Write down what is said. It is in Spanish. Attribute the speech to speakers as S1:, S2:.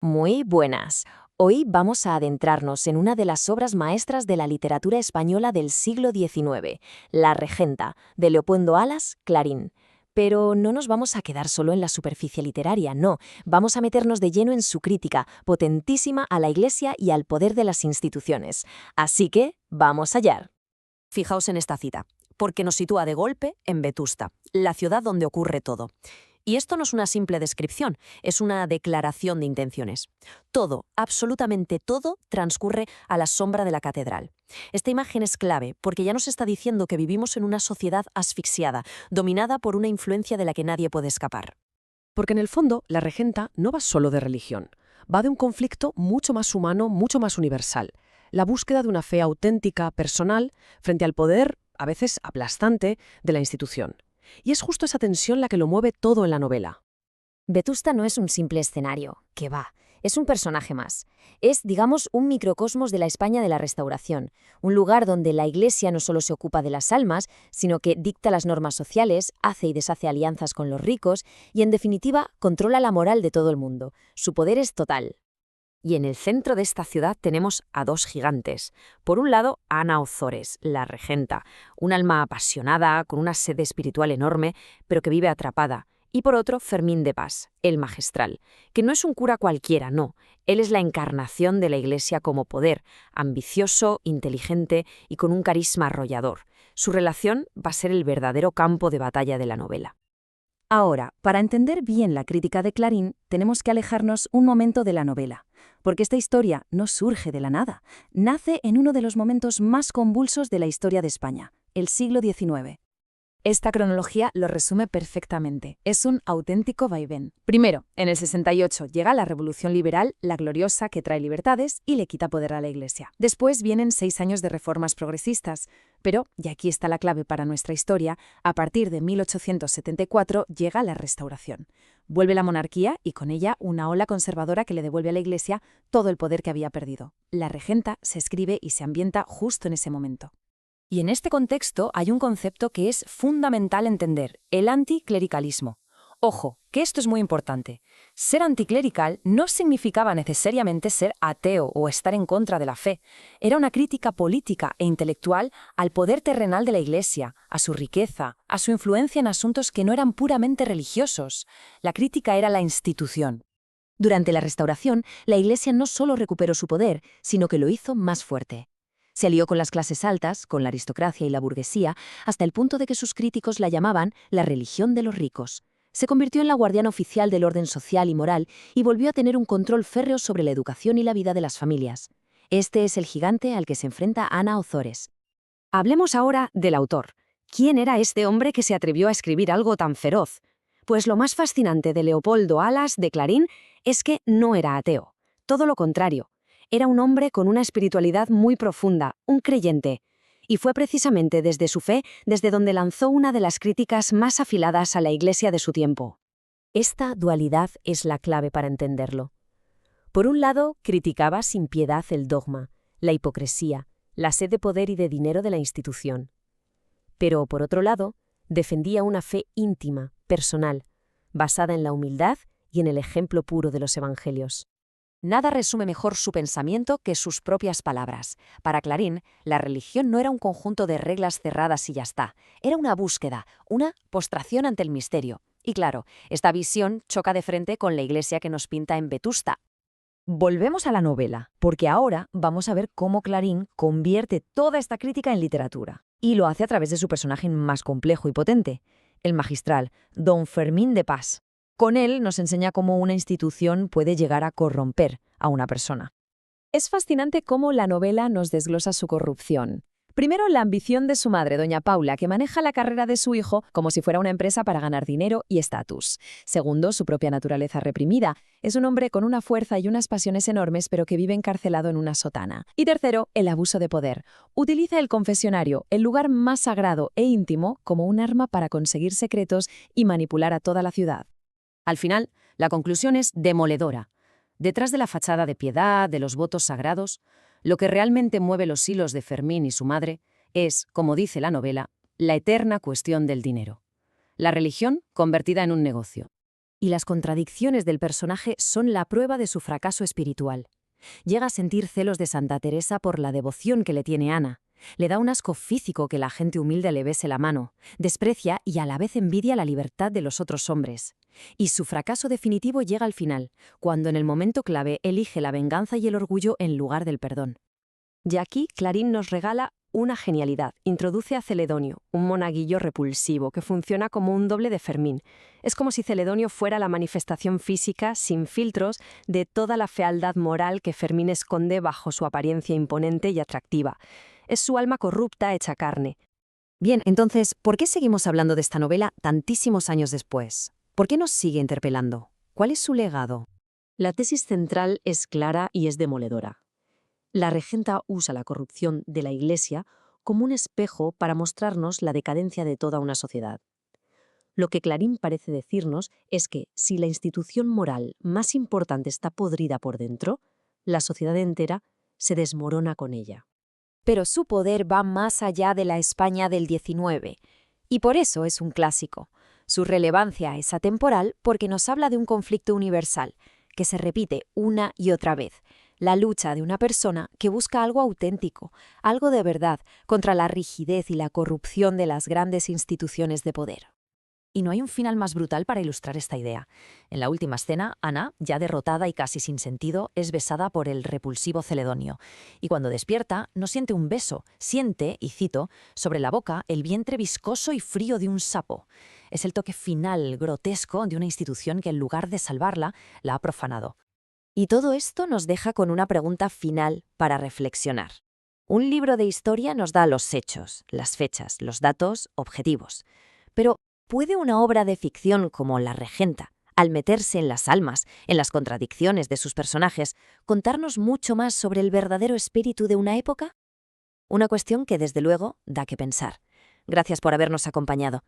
S1: Muy buenas. Hoy vamos a adentrarnos en una de las obras maestras de la literatura española del siglo XIX, La Regenta, de Leopoldo Alas, Clarín. Pero no nos vamos a quedar solo en la superficie literaria, no. Vamos a meternos de lleno en su crítica, potentísima a la Iglesia y al poder de las instituciones. Así que, vamos allá.
S2: Fijaos en esta cita, porque nos sitúa de golpe en Vetusta, la ciudad donde ocurre todo. Y esto no es una simple descripción, es una declaración de intenciones. Todo, absolutamente todo, transcurre a la sombra de la catedral. Esta imagen es clave porque ya nos está diciendo que vivimos en una sociedad asfixiada, dominada por una influencia de la que nadie puede escapar.
S3: Porque en el fondo, la regenta no va solo de religión, va de un conflicto mucho más humano, mucho más universal. La búsqueda de una fe auténtica, personal, frente al poder, a veces aplastante, de la institución. Y es justo esa tensión la que lo mueve todo en la novela.
S1: Vetusta no es un simple escenario, que va, es un personaje más. Es, digamos, un microcosmos de la España de la Restauración, un lugar donde la Iglesia no solo se ocupa de las almas, sino que dicta las normas sociales, hace y deshace alianzas con los ricos y, en definitiva, controla la moral de todo el mundo. Su poder es total.
S2: Y en el centro de esta ciudad tenemos a dos gigantes. Por un lado, Ana Ozores, la regenta, un alma apasionada, con una sed espiritual enorme, pero que vive atrapada. Y por otro, Fermín de Pas, el magistral, que no es un cura cualquiera, no. Él es la encarnación de la Iglesia como poder, ambicioso, inteligente y con un carisma arrollador. Su relación va a ser el verdadero campo de batalla de la novela.
S4: Ahora, para entender bien la crítica de Clarín, tenemos que alejarnos un momento de la novela, porque esta historia no surge de la nada, nace en uno de los momentos más convulsos de la historia de España, el siglo XIX.
S5: Esta cronología lo resume perfectamente. Es un auténtico vaivén. Primero, en el 68 llega la Revolución Liberal, la gloriosa que trae libertades y le quita poder a la Iglesia. Después vienen 6 años de reformas progresistas. Pero, y aquí está la clave para nuestra historia, a partir de 1874 llega la Restauración. Vuelve la monarquía y con ella una ola conservadora que le devuelve a la Iglesia todo el poder que había perdido. La Regenta se escribe y se ambienta justo en ese momento.
S2: Y en este contexto hay un concepto que es fundamental entender, el anticlericalismo. Ojo, que esto es muy importante. Ser anticlerical no significaba necesariamente ser ateo o estar en contra de la fe. Era una crítica política e intelectual al poder terrenal de la Iglesia, a su riqueza, a su influencia en asuntos que no eran puramente religiosos. La crítica era la institución.
S1: Durante la Restauración, la Iglesia no solo recuperó su poder, sino que lo hizo más fuerte. Se alió con las clases altas, con la aristocracia y la burguesía, hasta el punto de que sus críticos la llamaban la religión de los ricos. Se convirtió en la guardiana oficial del orden social y moral y volvió a tener un control férreo sobre la educación y la vida de las familias. Este es el gigante al que se enfrenta Ana Ozores.
S2: Hablemos ahora del autor. ¿Quién era este hombre que se atrevió a escribir algo tan feroz? Pues lo más fascinante de Leopoldo Alas de Clarín es que no era ateo. Todo lo contrario. Era un hombre con una espiritualidad muy profunda, un creyente. Y fue precisamente desde su fe desde donde lanzó una de las críticas más afiladas a la Iglesia de su tiempo.
S1: Esta dualidad es la clave para entenderlo. Por un lado, criticaba sin piedad el dogma, la hipocresía, la sed de poder y de dinero de la institución. Pero, por otro lado, defendía una fe íntima, personal, basada en la humildad y en el ejemplo puro de los evangelios.
S2: Nada resume mejor su pensamiento que sus propias palabras. Para Clarín, la religión no era un conjunto de reglas cerradas y ya está. Era una búsqueda, una postración ante el misterio. Y claro, esta visión choca de frente con la Iglesia que nos pinta en Vetusta.
S5: Volvemos a la novela, porque ahora vamos a ver cómo Clarín convierte toda esta crítica en literatura. Y lo hace a través de su personaje más complejo y potente, el magistral, don Fermín de Pas. Con él nos enseña cómo una institución puede llegar a corromper a una persona.
S4: Es fascinante cómo la novela nos desglosa su corrupción. Primero, la ambición de su madre, doña Paula, que maneja la carrera de su hijo como si fuera una empresa para ganar dinero y estatus. Segundo, su propia naturaleza reprimida. Es un hombre con una fuerza y unas pasiones enormes, pero que vive encarcelado en una sotana. Y tercero, el abuso de poder. Utiliza el confesionario, el lugar más sagrado e íntimo, como un arma para conseguir secretos y manipular a toda la ciudad.
S2: Al final, la conclusión es demoledora. Detrás de la fachada de piedad, de los votos sagrados, lo que realmente mueve los hilos de Fermín y su madre es, como dice la novela, la eterna cuestión del dinero. La religión convertida en un negocio.
S1: Y las contradicciones del personaje son la prueba de su fracaso espiritual. Llega a sentir celos de Santa Teresa por la devoción que le tiene Ana. Le da un asco físico que la gente humilde le bese la mano. Desprecia y a la vez envidia la libertad de los otros hombres. Y su fracaso definitivo llega al final, cuando en el momento clave elige la venganza y el orgullo en lugar del perdón.
S2: Y aquí Clarín nos regala una genialidad. Introduce a Celedonio, un monaguillo repulsivo que funciona como un doble de Fermín. Es como si Celedonio fuera la manifestación física, sin filtros, de toda la fealdad moral que Fermín esconde bajo su apariencia imponente y atractiva. Es su alma corrupta hecha carne.
S1: Bien, entonces, ¿por qué seguimos hablando de esta novela tantísimos años después? ¿Por qué nos sigue interpelando? ¿Cuál es su legado?
S2: La tesis central es clara y es demoledora. La regenta usa la corrupción de la Iglesia como un espejo para mostrarnos la decadencia de toda una sociedad. Lo que Clarín parece decirnos es que si la institución moral más importante está podrida por dentro, la sociedad entera se desmorona con ella.
S4: Pero su poder va más allá de la España del XIX, y por eso es un clásico. Su relevancia es atemporal porque nos habla de un conflicto universal, que se repite una y otra vez. La lucha de una persona que busca algo auténtico, algo de verdad, contra la rigidez y la corrupción de las grandes instituciones de poder.
S1: Y no hay un final más brutal para ilustrar esta idea. En la última escena, Ana, ya derrotada y casi sin sentido, es besada por el repulsivo Celedonio. Y cuando despierta, no siente un beso, siente, y cito, sobre la boca el vientre viscoso y frío de un sapo. Es el toque final, grotesco, de una institución que en lugar de salvarla, la ha profanado.
S4: Y todo esto nos deja con una pregunta final para reflexionar. Un libro de historia nos da los hechos, las fechas, los datos objetivos. Pero ¿puede una obra de ficción como La Regenta, al meterse en las almas, en las contradicciones de sus personajes, contarnos mucho más sobre el verdadero espíritu de una época? Una cuestión que, desde luego, da que pensar. Gracias por habernos acompañado.